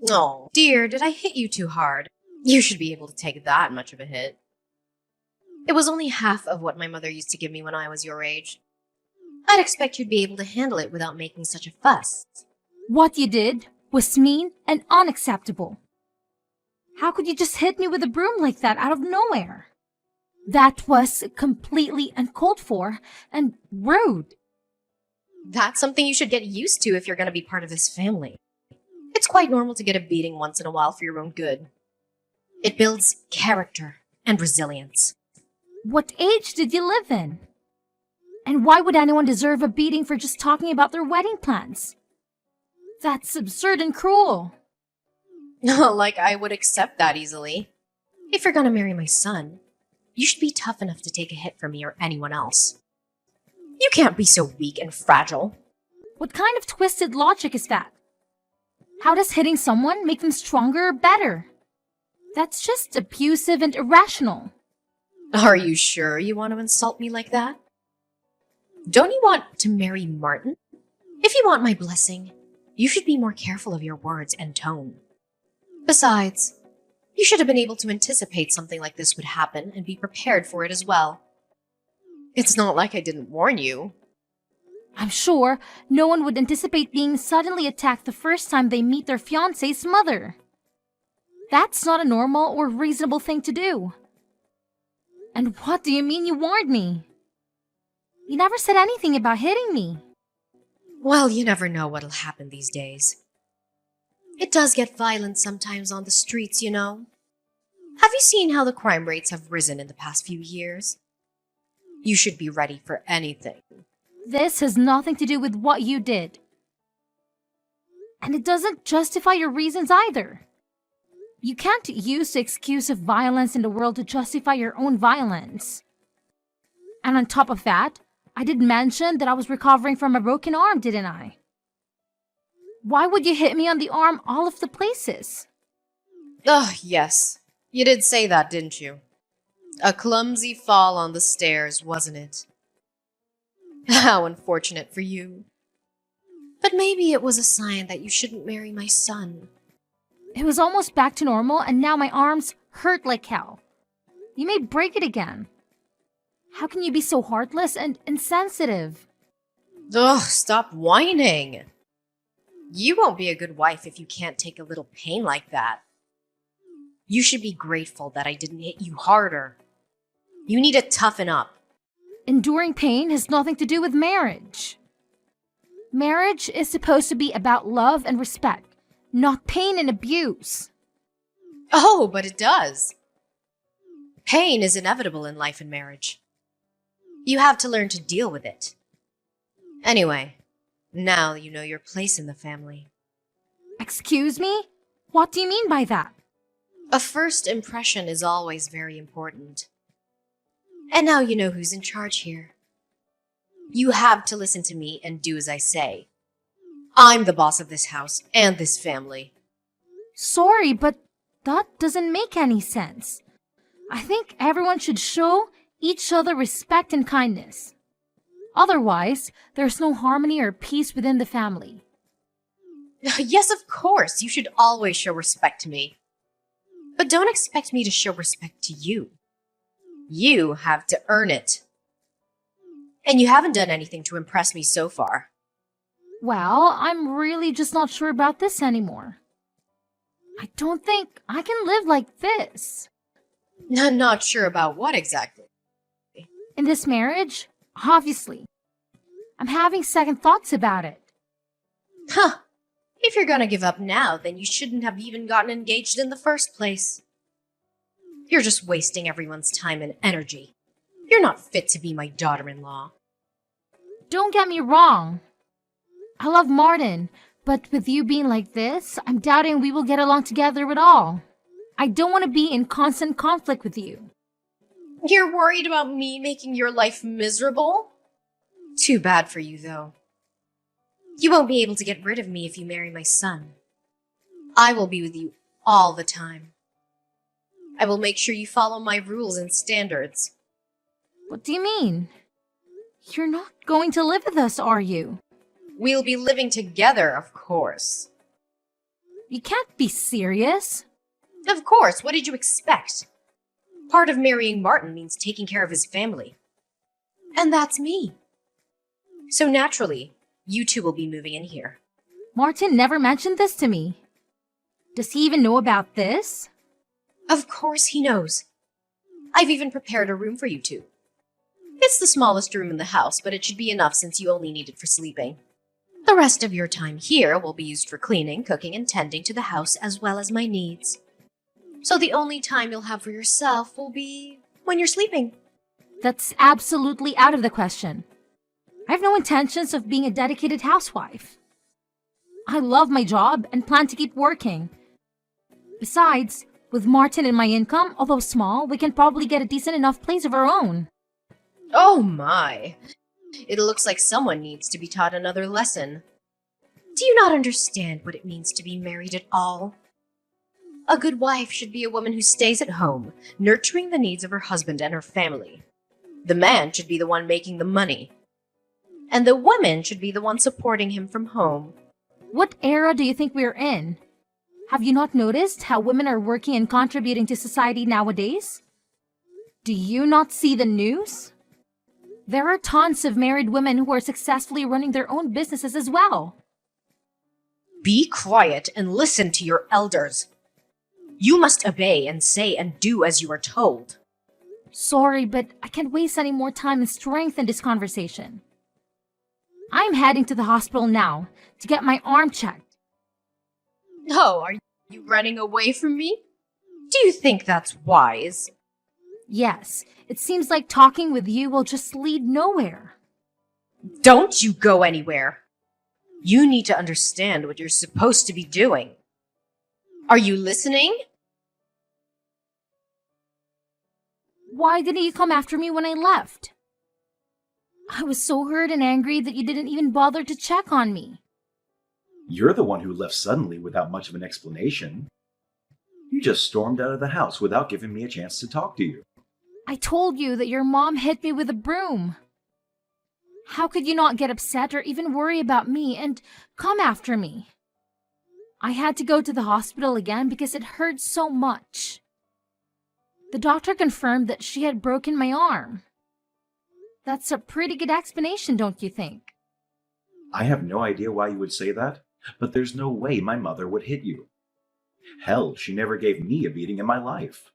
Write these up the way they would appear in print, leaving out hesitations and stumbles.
Oh, dear, did I hit you too hard? You should be able to take that much of a hit. It was only half of what my mother used to give me when I was your age. I'd expect you'd be able to handle it without making such a fuss. What you did was mean and unacceptable. How could you just hit me with a broom like that out of nowhere? That was completely uncalled for and rude. That's something you should get used to if you're going to be part of this family. It's quite normal to get a beating once in a while for your own good. It builds character and resilience. What age did you live in? And why would anyone deserve a beating for just talking about their wedding plans? That's absurd and cruel. Like I would accept that easily. If you're going to marry my son, you should be tough enough to take a hit from me or anyone else. You can't be so weak and fragile. What kind of twisted logic is that? How does hitting someone make them stronger or better? That's just abusive and irrational. Are you sure you want to insult me like that? Don't you want to marry Martin? If you want my blessing, you should be more careful of your words and tone. Besides, you should have been able to anticipate something like this would happen and be prepared for it as well. It's not like I didn't warn you. I'm sure no one would anticipate being suddenly attacked the first time they meet their fiancé's mother. That's not a normal or reasonable thing to do. And what do you mean you warned me? You never said anything about hitting me. Well, you never know what'll happen these days. It does get violent sometimes on the streets, you know. Have you seen how the crime rates have risen in the past few years? You should be ready for anything. This has nothing to do with what you did. And it doesn't justify your reasons either. You can't use the excuse of violence in the world to justify your own violence. And on top of that, I did mention that I was recovering from a broken arm, didn't I? Why would you hit me on the arm all of the places? Oh, yes. You did say that, didn't you? A clumsy fall on the stairs, wasn't it? How unfortunate for you. But maybe it was a sign that you shouldn't marry my son. It was almost back to normal and now my arms hurt like hell. You may break it again. How can you be so heartless and insensitive? Ugh, stop whining. You won't be a good wife if you can't take a little pain like that. You should be grateful that I didn't hit you harder. You need to toughen up. Enduring pain has nothing to do with marriage. Marriage is supposed to be about love and respect, not pain and abuse. Oh, but it does. Pain is inevitable in life and marriage. You have to learn to deal with it. Anyway, now you know your place in the family. Excuse me? What do you mean by that? A first impression is always very important. And now you know who's in charge here. You have to listen to me and do as I say. I'm the boss of this house and this family. Sorry, but that doesn't make any sense. I think everyone should show each other respect and kindness. Otherwise, there's no harmony or peace within the family. Yes, of course, you should always show respect to me. But don't expect me to show respect to you. You have to earn it. And you haven't done anything to impress me so far. Well, I'm really just not sure about this anymore. I don't think I can live like this. I'm not sure about what exactly. In this marriage, obviously. I'm having second thoughts about it. Huh. If you're gonna give up now, then you shouldn't have even gotten engaged in the first place. You're just wasting everyone's time and energy. You're not fit to be my daughter-in-law. Don't get me wrong. I love Martin, but with you being like this, I'm doubting we will get along together at all. I don't want to be in constant conflict with you. You're worried about me making your life miserable? Too bad for you, though. You won't be able to get rid of me if you marry my son. I will be with you all the time. I will make sure you follow my rules and standards. What do you mean? You're not going to live with us, are you? We'll be living together, of course. You can't be serious. Of course, what did you expect? Part of marrying Martin means taking care of his family. And that's me. So naturally, you two will be moving in here. Martin never mentioned this to me. Does he even know about this? Of course he knows. I've even prepared a room for you two. It's the smallest room in the house, but it should be enough since you only need it for sleeping. The rest of your time here will be used for cleaning, cooking, and tending to the house as well as my needs. So the only time you'll have for yourself will be when you're sleeping. That's absolutely out of the question. I have no intentions of being a dedicated housewife. I love my job and plan to keep working. Besides, with Martin and my income, although small, we can probably get a decent enough place of our own. Oh my. It looks like someone needs to be taught another lesson. Do you not understand what it means to be married at all? A good wife should be a woman who stays at home, nurturing the needs of her husband and her family. The man should be the one making the money. And the woman should be the one supporting him from home. What era do you think we're in? Have you not noticed how women are working and contributing to society nowadays? Do you not see the news? There are tons of married women who are successfully running their own businesses as well. Be quiet and listen to your elders. You must obey and say and do as you are told. Sorry, but I can't waste any more time and strength in this conversation. I'm heading to the hospital now to get my arm checked. Oh, are you running away from me? Do you think that's wise? Yes, it seems like talking with you will just lead nowhere. Don't you go anywhere. You need to understand what you're supposed to be doing. Are you listening? Why didn't you come after me when I left? I was so hurt and angry that you didn't even bother to check on me. You're the one who left suddenly without much of an explanation. You just stormed out of the house without giving me a chance to talk to you. I told you that your mom hit me with a broom. How could you not get upset or even worry about me and come after me? I had to go to the hospital again because it hurt so much. The doctor confirmed that she had broken my arm. That's a pretty good explanation, don't you think? I have no idea why you would say that, but there's no way my mother would hit you. Hell, she never gave me a beating in my life.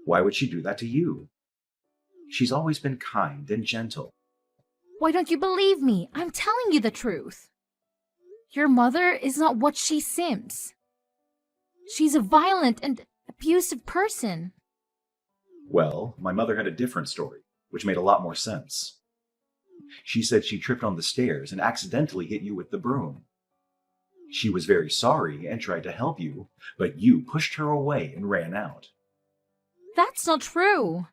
Why would she do that to you? She's always been kind and gentle. Why don't you believe me? I'm telling you the truth. Your mother is not what she seems. She's a violent and abusive person. Well, my mother had a different story, which made a lot more sense. She said she tripped on the stairs and accidentally hit you with the broom. She was very sorry and tried to help you, but you pushed her away and ran out. That's not true.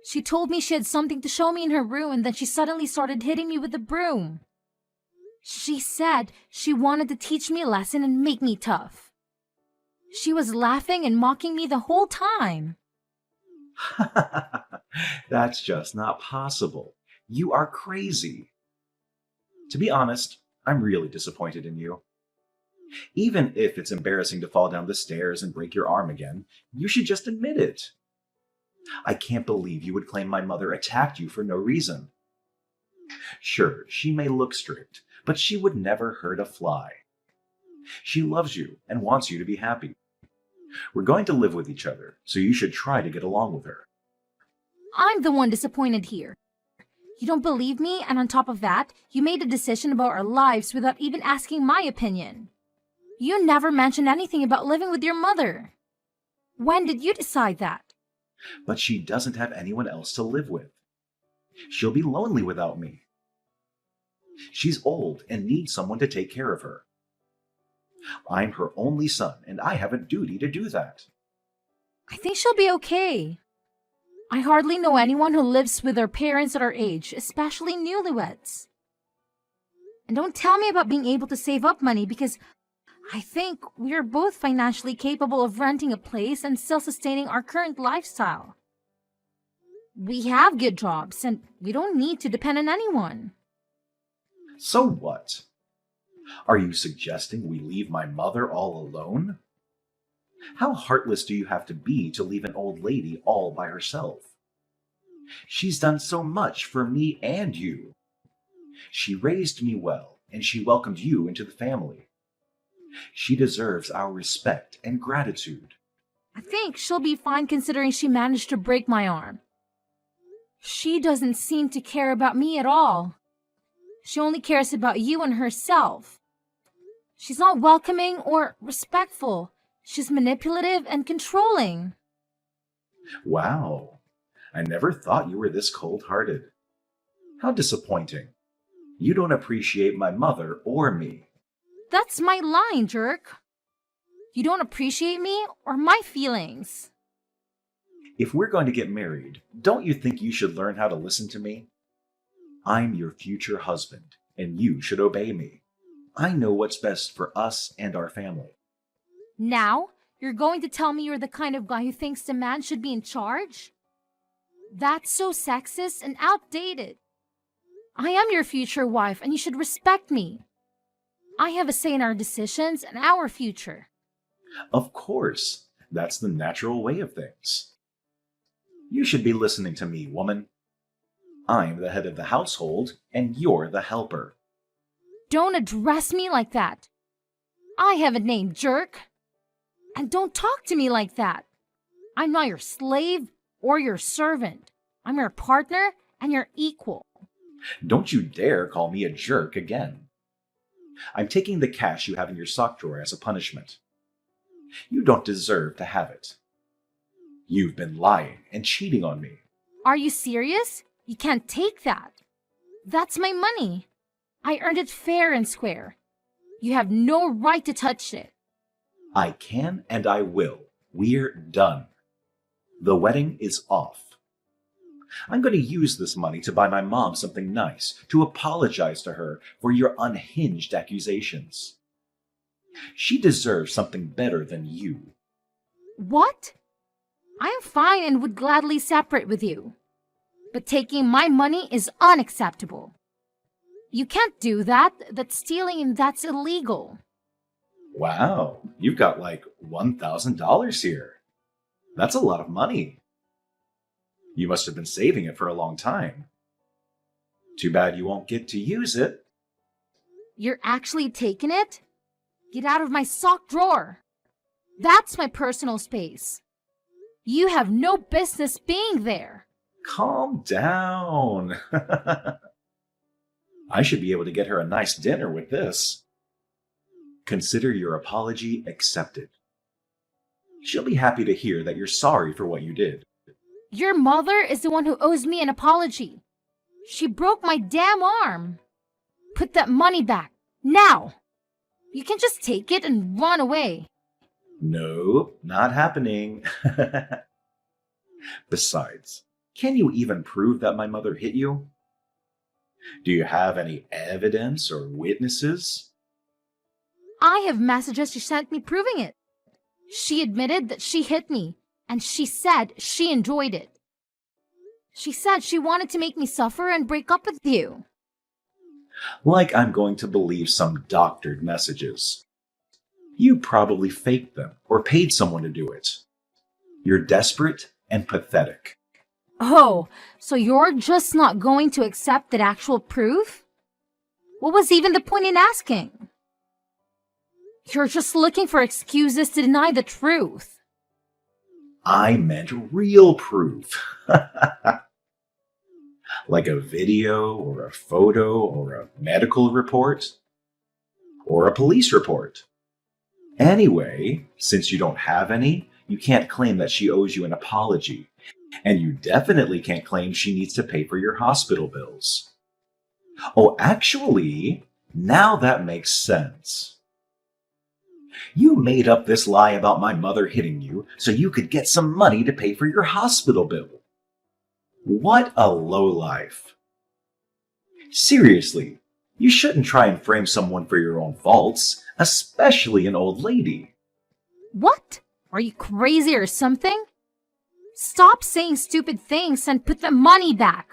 She told me she had something to show me in her room and then she suddenly started hitting me with the broom. She said she wanted to teach me a lesson and make me tough. She was laughing and mocking me the whole time. That's just not possible. You are crazy. To be honest, I'm really disappointed in you. Even if it's embarrassing to fall down the stairs and break your arm again, you should just admit it. I can't believe you would claim my mother attacked you for no reason. Sure, she may look strict, but she would never hurt a fly. She loves you and wants you to be happy. We're going to live with each other, so you should try to get along with her. I'm the one disappointed here. You don't believe me, and on top of that, you made a decision about our lives without even asking my opinion. You never mentioned anything about living with your mother. When did you decide that? But she doesn't have anyone else to live with. She'll be lonely without me. She's old and needs someone to take care of her. I'm her only son, and I have a duty to do that. I think she'll be okay. I hardly know anyone who lives with their parents at our age, especially newlyweds. And don't tell me about being able to save up money because I think we are both financially capable of renting a place and still sustaining our current lifestyle. We have good jobs and we don't need to depend on anyone. So what? Are you suggesting we leave my mother all alone? How heartless do you have to be to leave an old lady all by herself? She's done so much for me and you. She raised me well, and she welcomed you into the family. She deserves our respect and gratitude. I think she'll be fine considering she managed to break my arm. She doesn't seem to care about me at all. She only cares about you and herself. She's not welcoming or respectful. She's manipulative and controlling. Wow, I never thought you were this cold-hearted. How disappointing. You don't appreciate my mother or me. That's my line, jerk. You don't appreciate me or my feelings. If we're going to get married, don't you think you should learn how to listen to me? I'm your future husband, and you should obey me. I know what's best for us and our family. Now, you're going to tell me you're the kind of guy who thinks the man should be in charge? That's so sexist and outdated. I am your future wife, and you should respect me. I have a say in our decisions and our future. Of course, that's the natural way of things. You should be listening to me, woman. I'm the head of the household, and you're the helper. Don't address me like that. I have a name, jerk. And don't talk to me like that. I'm not your slave or your servant. I'm your partner and your equal. Don't you dare call me a jerk again. I'm taking the cash you have in your sock drawer as a punishment. You don't deserve to have it. You've been lying and cheating on me. Are you serious? You can't take that. That's my money. I earned it fair and square. You have no right to touch it. I can and I will. We're done. The wedding is off. I'm going to use this money to buy my mom something nice, to apologize to her for your unhinged accusations. She deserves something better than you. What? I'm fine and would gladly separate with you. But taking my money is unacceptable. You can't do that. That's stealing and that's illegal. Wow, you've got like $1,000 here. That's a lot of money. You must have been saving it for a long time. Too bad you won't get to use it. You're actually taking it? Get out of my sock drawer. That's my personal space. You have no business being there. Calm down. I should be able to get her a nice dinner with this. Consider your apology accepted. She'll be happy to hear that you're sorry for what you did. Your mother is the one who owes me an apology. She broke my damn arm. Put that money back, now. You can just take it and run away. No, not happening. Besides, can you even prove that my mother hit you? Do you have any evidence or witnesses? I have messages she sent me proving it. She admitted that she hit me, and she said she enjoyed it. She said she wanted to make me suffer and break up with you. Like I'm going to believe some doctored messages. You probably faked them or paid someone to do it. You're desperate and pathetic. Oh, so you're just not going to accept that actual proof? What was even the point in asking? You're just looking for excuses to deny the truth. I meant real proof. Like a video or a photo or a medical report or a police report. Anyway, since you don't have any, you can't claim that she owes you an apology. And you definitely can't claim she needs to pay for your hospital bills. Oh, actually, now that makes sense. You made up this lie about my mother hitting you so you could get some money to pay for your hospital bill. What a lowlife. Seriously, you shouldn't try and frame someone for your own faults, especially an old lady. What? Are you crazy or something? Stop saying stupid things and put the money back.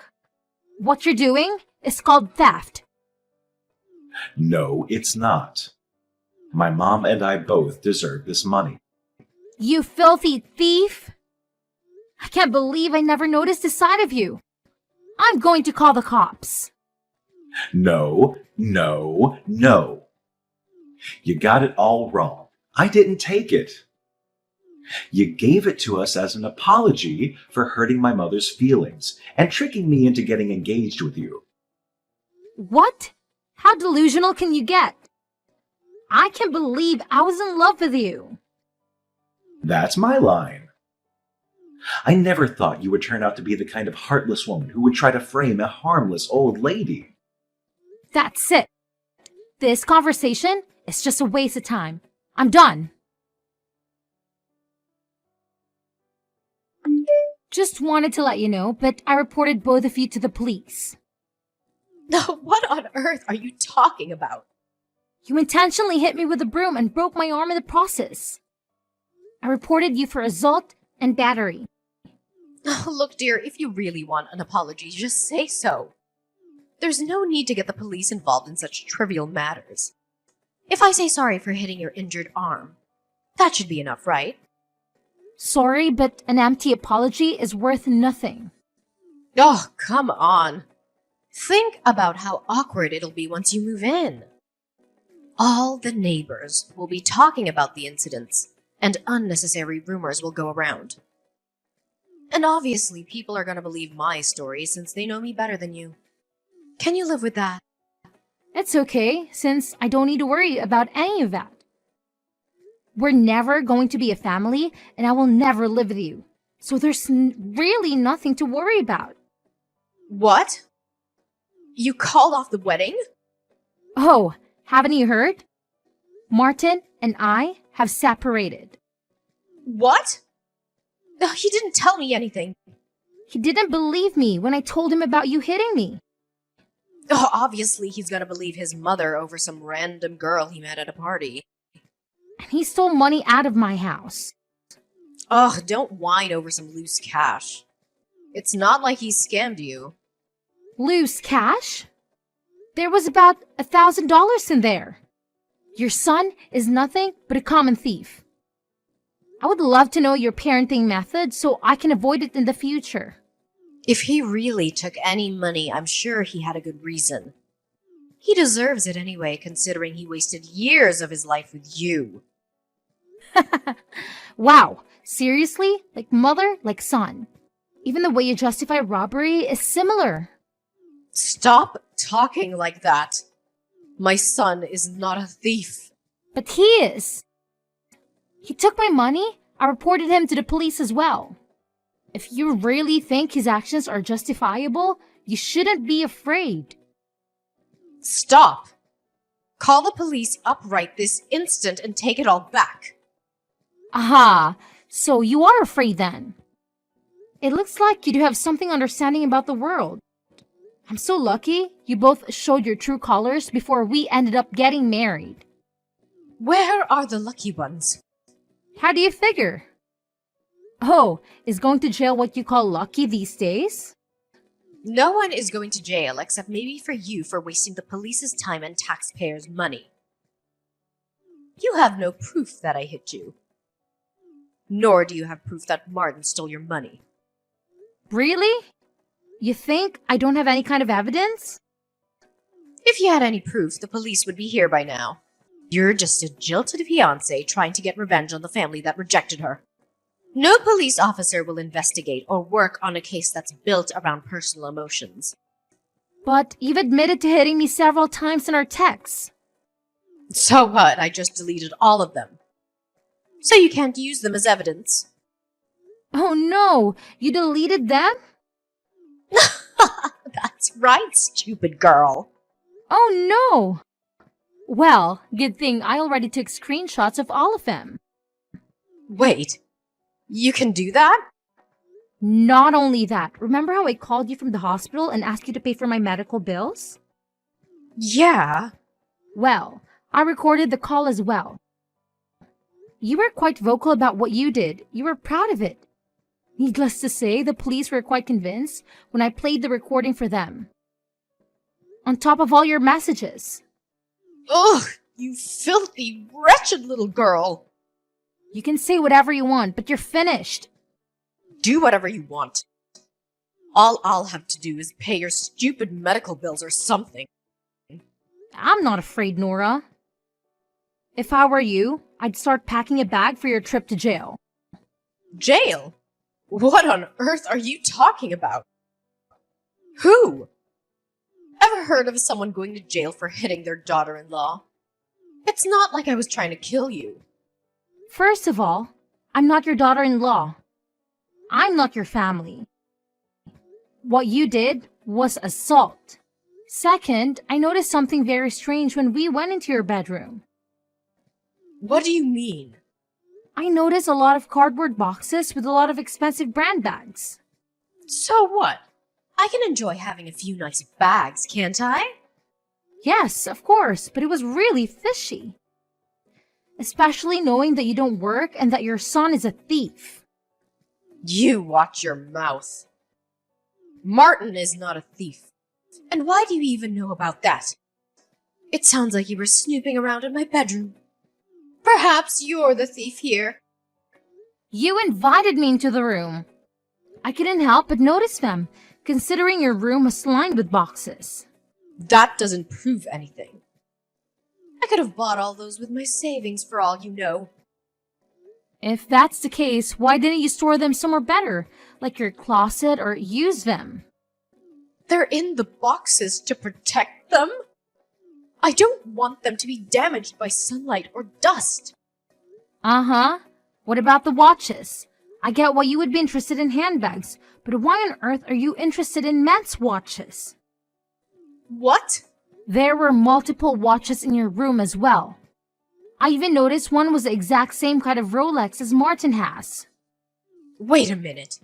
What you're doing is called theft. No, it's not. My mom and I both deserve this money. You filthy thief! I can't believe I never noticed this side of you. I'm going to call the cops. No, no, no. You got it all wrong. I didn't take it. You gave it to us as an apology for hurting my mother's feelings and tricking me into getting engaged with you. What? How delusional can you get? I can't believe I was in love with you. That's my line. I never thought you would turn out to be the kind of heartless woman who would try to frame a harmless old lady. That's it. This conversation is just a waste of time. I'm done. Just wanted to let you know, but I reported both of you to the police. What on earth are you talking about? You intentionally hit me with a broom and broke my arm in the process. I reported you for assault and battery. Look, dear, if you really want an apology, just say so. There's no need to get the police involved in such trivial matters. If I say sorry for hitting your injured arm, that should be enough, right? Sorry, but an empty apology is worth nothing. Oh, come on. Think about how awkward it'll be once you move in. All the neighbors will be talking about the incidents, and unnecessary rumors will go around. And obviously, people are going to believe my story since they know me better than you. Can you live with that? It's okay, since I don't need to worry about any of that. We're never going to be a family, and I will never live with you. So there's really nothing to worry about. What? You called off the wedding? Oh, haven't you heard? Martin and I have separated. What? He didn't tell me anything. He didn't believe me when I told him about you hitting me. Oh, obviously, he's gonna believe his mother over some random girl he met at a party. And he stole money out of my house. Ugh, don't whine over some loose cash. It's not like he scammed you. Loose cash? There was about $1,000 in there. Your son is nothing but a common thief. I would love to know your parenting method so I can avoid it in the future. If he really took any money, I'm sure he had a good reason. He deserves it anyway, considering he wasted years of his life with you. Wow, seriously? Like mother, like son. Even the way you justify robbery is similar. Stop talking like that. My son is not a thief. But he is. He took my money. I reported him to the police as well. If you really think his actions are justifiable, you shouldn't be afraid. Stop. Call the police up right this instant and take it all back. Aha, so you are afraid then. It looks like you do have something understanding about the world. I'm so lucky you both showed your true colors before we ended up getting married. Where are the lucky ones? How do you figure? Oh, is going to jail what you call lucky these days? No one is going to jail except maybe for you for wasting the police's time and taxpayers' money. You have no proof that I hit you. Nor do you have proof that Martin stole your money. Really? You think I don't have any kind of evidence? If you had any proof, the police would be here by now. You're just a jilted fiancé trying to get revenge on the family that rejected her. No police officer will investigate or work on a case that's built around personal emotions. But you've admitted to hitting me several times in our texts. So what? I just deleted all of them. So you can't use them as evidence. Oh no, you deleted them? That's right, stupid girl. Oh no! Well, good thing I already took screenshots of all of them. Wait, you can do that? Not only that, remember how I called you from the hospital and asked you to pay for my medical bills? Yeah. Well, I recorded the call as well. You were quite vocal about what you did. You were proud of it. Needless to say, the police were quite convinced when I played the recording for them. On top of all your messages. Ugh, you filthy, wretched little girl! You can say whatever you want, but you're finished. Do whatever you want. All I'll have to do is pay your stupid medical bills or something. I'm not afraid, Nora. If I were you, I'd start packing a bag for your trip to jail. Jail? What on earth are you talking about? Who? Ever heard of someone going to jail for hitting their daughter-in-law? It's not like I was trying to kill you. First of all, I'm not your daughter-in-law. I'm not your family. What you did was assault. Second, I noticed something very strange when we went into your bedroom. What do you mean? I noticed a lot of cardboard boxes with a lot of expensive brand bags. So what? I can enjoy having a few nice bags, can't I? Yes, of course, but it was really fishy. Especially knowing that you don't work and that your son is a thief. You watch your mouth. Martin is not a thief. And why do you even know about that? It sounds like you were snooping around in my bedroom. Perhaps you're the thief here. You invited me into the room. I couldn't help but notice them, considering your room was lined with boxes. That doesn't prove anything. I could have bought all those with my savings for all you know. If that's the case, why didn't you store them somewhere better, like your closet, or use them? They're in the boxes to protect them. I don't want them to be damaged by sunlight or dust. Uh-huh. What about the watches? I get why you would be interested in handbags, but why on earth are you interested in men's watches? What? There were multiple watches in your room as well. I even noticed one was the exact same kind of Rolex as Martin has. Wait a minute.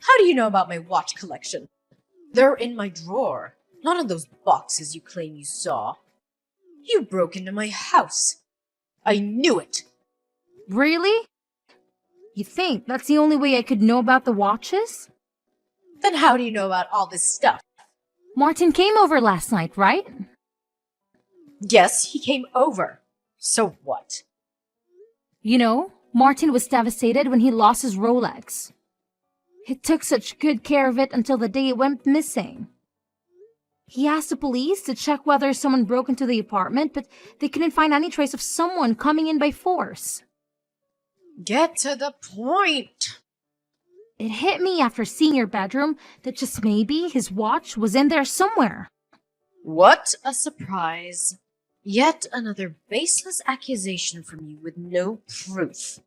How do you know about my watch collection? They're in my drawer, not in those boxes you claim you saw. You broke into my house. I knew it. Really? You think that's the only way I could know about the watches? Then how do you know about all this stuff? Martin came over last night, right? Yes, he came over. So what? You know, Martin was devastated when he lost his Rolex. He took such good care of it until the day it went missing. He asked the police to check whether someone broke into the apartment, but they couldn't find any trace of someone coming in by force. Get to the point. It hit me after seeing your bedroom that just maybe his watch was in there somewhere. What a surprise. Yet another baseless accusation from you with no proof.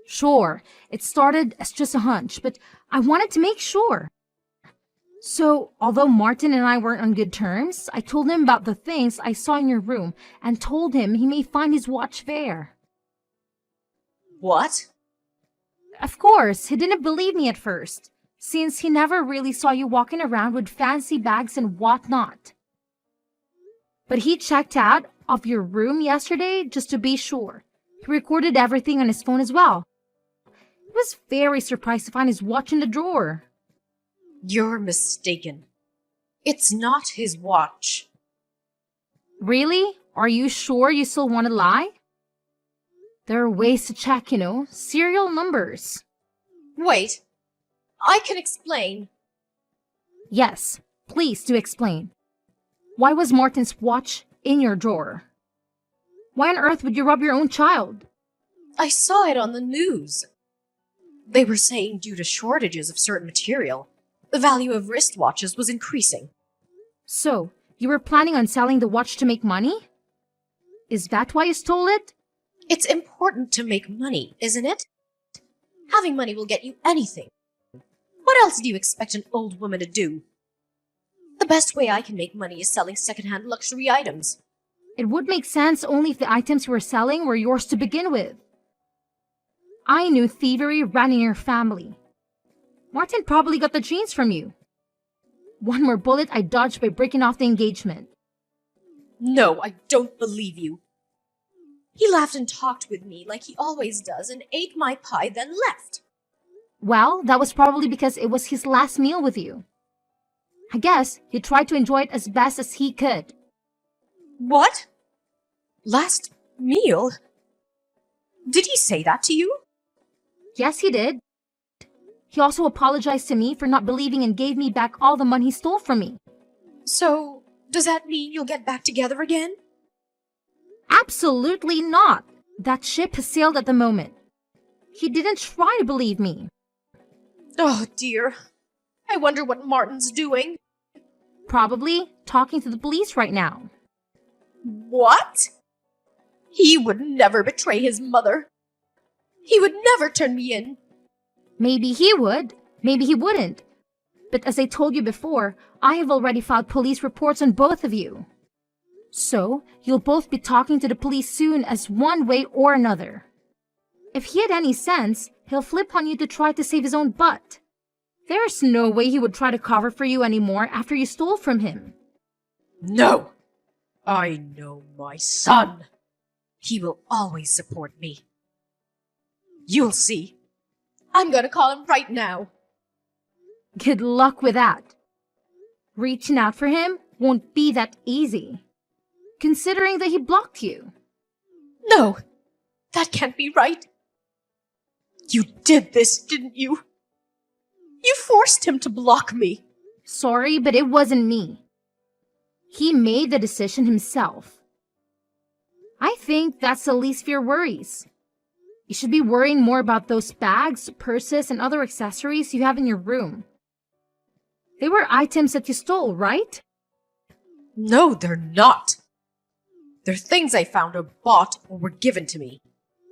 Sure, it started as just a hunch, but I wanted to make sure. So, although Martin and I weren't on good terms, I told him about the things I saw in your room and told him he may find his watch there. What? Of course, he didn't believe me at first, since he never really saw you walking around with fancy bags and whatnot. But he checked out of your room yesterday just to be sure. He recorded everything on his phone as well. He was very surprised to find his watch in the drawer. You're mistaken. It's not his watch. Really? Are you sure you still want to lie? There are ways to check, serial numbers. Wait. I can explain. Yes, please do explain. Why was Martin's watch in your drawer? Why on earth would you rob your own child? I saw it on the news. They were saying due to shortages of certain material, the value of wristwatches was increasing. So, you were planning on selling the watch to make money? Is that why you stole it? It's important to make money, isn't it? Having money will get you anything. What else do you expect an old woman to do? The best way I can make money is selling secondhand luxury items. It would make sense only if the items you were selling were yours to begin with. I knew thievery ran in your family. Martin probably got the genes from you. One more bullet I dodged by breaking off the engagement. No, I don't believe you. He laughed and talked with me like he always does and ate my pie, then left. Well, that was probably because it was his last meal with you. I guess he tried to enjoy it as best as he could. What? Last meal? Did he say that to you? Yes, he did. He also apologized to me for not believing and gave me back all the money he stole from me. So, does that mean you'll get back together again? Absolutely not. That ship has sailed at the moment. He didn't try to believe me. Oh dear. I wonder what Martin's doing. Probably talking to the police right now. What? He would never betray his mother. He would never turn me in. Maybe he would, maybe he wouldn't. But as I told you before, I have already filed police reports on both of you. So, you'll both be talking to the police soon as one way or another. If he had any sense, he'll flip on you to try to save his own butt. There's no way he would try to cover for you anymore after you stole from him. No! I know my son. He will always support me. You'll see. I'm gonna call him right now. Good luck with that. Reaching out for him won't be that easy, considering that he blocked you. No, that can't be right. You did this, didn't you? You forced him to block me. Sorry, but it wasn't me. He made the decision himself. I think that's the least of your worries. You should be worrying more about those bags, purses, and other accessories you have in your room. They were items that you stole, right? No, they're not. They're things I found or bought or were given to me.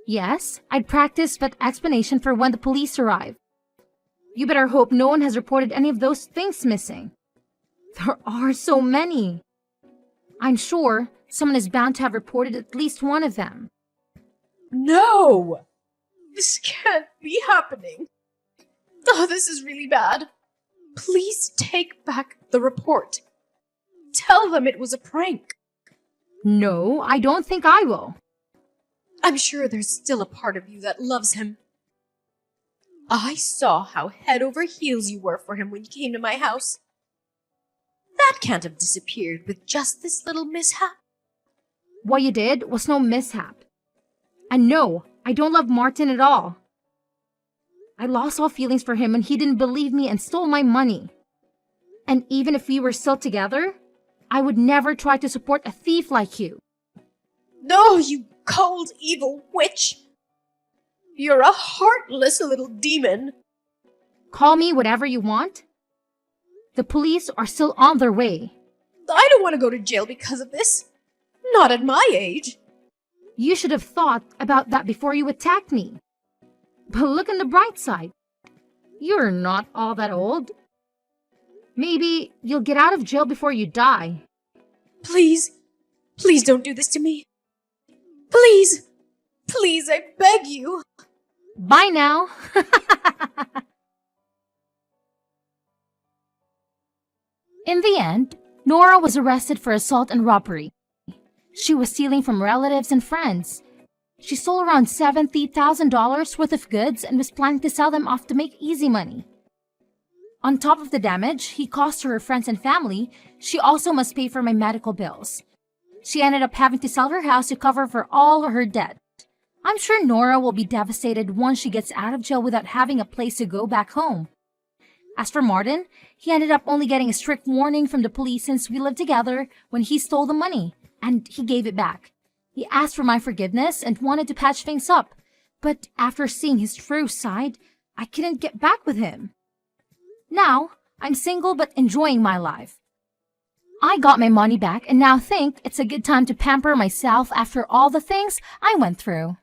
Yes, I'd practice that explanation for when the police arrive. You better hope no one has reported any of those things missing. There are so many. I'm sure someone is bound to have reported at least one of them. No! This can't be happening. Oh, this is really bad. Please take back the report. Tell them it was a prank. No, I don't think I will. I'm sure there's still a part of you that loves him. I saw how head over heels you were for him when you came to my house. That can't have disappeared with just this little mishap. What you did was no mishap. And no, I don't love Martin at all. I lost all feelings for him when he didn't believe me and stole my money. And even if we were still together, I would never try to support a thief like you. No, you cold, evil witch! You're a heartless little demon. Call me whatever you want. The police are still on their way. I don't want to go to jail because of this. Not at my age. You should have thought about that before you attacked me. But look on the bright side. You're not all that old. Maybe you'll get out of jail before you die. Please, please don't do this to me. Please, please, I beg you. Bye now. In the end, Nora was arrested for assault and robbery. She was stealing from relatives and friends. She stole around $70,000 worth of goods and was planning to sell them off to make easy money. On top of the damage he caused to her friends and family, she also must pay for my medical bills. She ended up having to sell her house to cover for all her debt. I'm sure Nora will be devastated once she gets out of jail without having a place to go back home. As for Martin, he ended up only getting a strict warning from the police since we lived together when he stole the money, and he gave it back. He asked for my forgiveness and wanted to patch things up, but after seeing his true side, I couldn't get back with him. Now, I'm single but enjoying my life. I got my money back and now think it's a good time to pamper myself after all the things I went through.